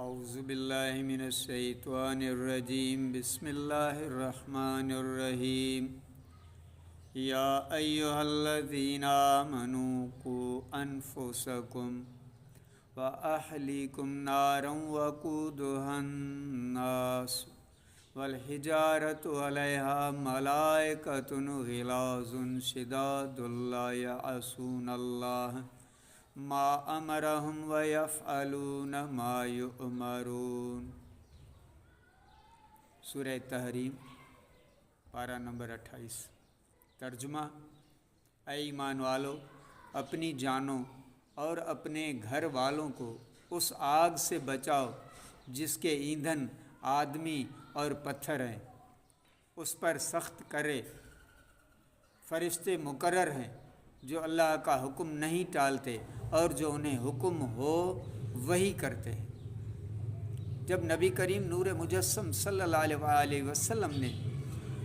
اعوذ باللہ من الشیطان الرجیم بسم اللہ الرحمن الرحیم یا ایہا الذین آمنوا قوا انفسکم واہلیکم نارا وقودها الناس والحجارۃ علیہا ملائکۃ غلاظ شداد لا یعصون اللہ ما امرہم ویفعلون ما یؤمرون۔ سورہ تحریم پارہ نمبر 28۔ ترجمہ: اے ایمان والو، اپنی جانوں اور اپنے گھر والوں کو اس آگ سے بچاؤ جس کے ایندھن آدمی اور پتھر ہیں۔ اس پر سخت کرے فرشتے مقرر ہیں جو اللہ کا حکم نہیں ٹالتے اور جو انہیں حکم ہو وہی کرتے ہیں۔ جب نبی کریم نور مجسم صلی اللہ علیہ وسلم نے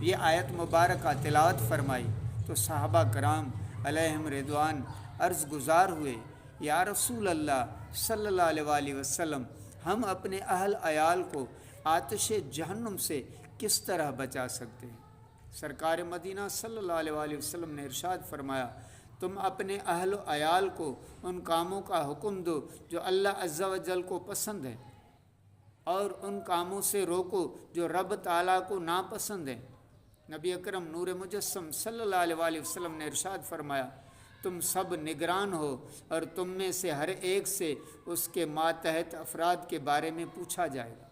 یہ آیت مبارکہ تلاوت فرمائی تو صحابہ کرام علیہم رضوان عرض گزار ہوئے، یا رسول اللہ صلی اللہ علیہ وسلم، ہم اپنے اہل عیال کو آتش جہنم سے کس طرح بچا سکتے ہیں؟ سرکار مدینہ صلی اللہ علیہ وسلم نے ارشاد فرمایا، تم اپنے اہل و عیال کو ان کاموں کا حکم دو جو اللہ عز و جل کو پسند ہے، اور ان کاموں سے روکو جو رب تعالیٰ کو ناپسند ہیں۔ نبی اکرم نور مجسم صلی اللہ علیہ وسلم نے ارشاد فرمایا، تم سب نگران ہو اور تم میں سے ہر ایک سے اس کے ماتحت افراد کے بارے میں پوچھا جائے گا۔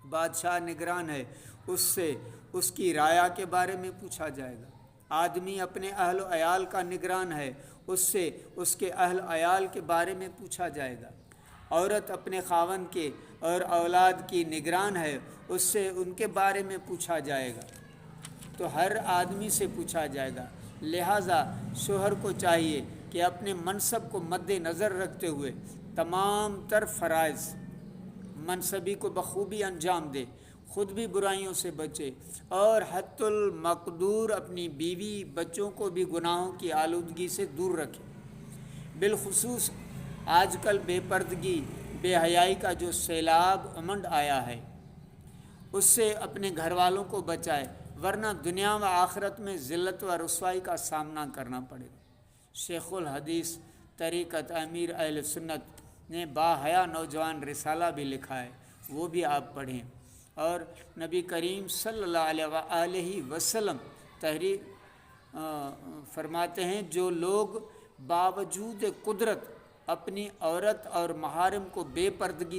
بادشاہ نگران ہے، اس سے اس کی رعایا کے بارے میں پوچھا جائے گا۔ آدمی اپنے اہل و عیال کا نگران ہے، اس سے اس کے اہل عیال کے بارے میں پوچھا جائے گا۔ عورت اپنے خاوند کے اور اولاد کی نگران ہے، اس سے ان کے بارے میں پوچھا جائے گا۔ تو ہر آدمی سے پوچھا جائے گا۔ لہٰذا شوہر کو چاہیے کہ اپنے منصب کو مد نظر رکھتے ہوئے تمام تر فرائض منصبی کو بخوبی انجام دے، خود بھی برائیوں سے بچے اور حتی المقدور اپنی بیوی بچوں کو بھی گناہوں کی آلودگی سے دور رکھے۔ بالخصوص آج کل بے پردگی، بے حیائی کا جو سیلاب امنڈ آیا ہے، اس سے اپنے گھر والوں کو بچائے، ورنہ دنیا و آخرت میں ذلت و رسوائی کا سامنا کرنا پڑے گا۔ شیخ الحدیث طریقت امیر اہل سنت نے با حیا نوجوان رسالہ بھی لکھا ہے، وہ بھی آپ پڑھیں۔ اور نبی کریم صلی اللہ علیہ وسلم تحریر فرماتے ہیں، جو لوگ باوجود قدرت اپنی عورت اور محارم کو بے پردگی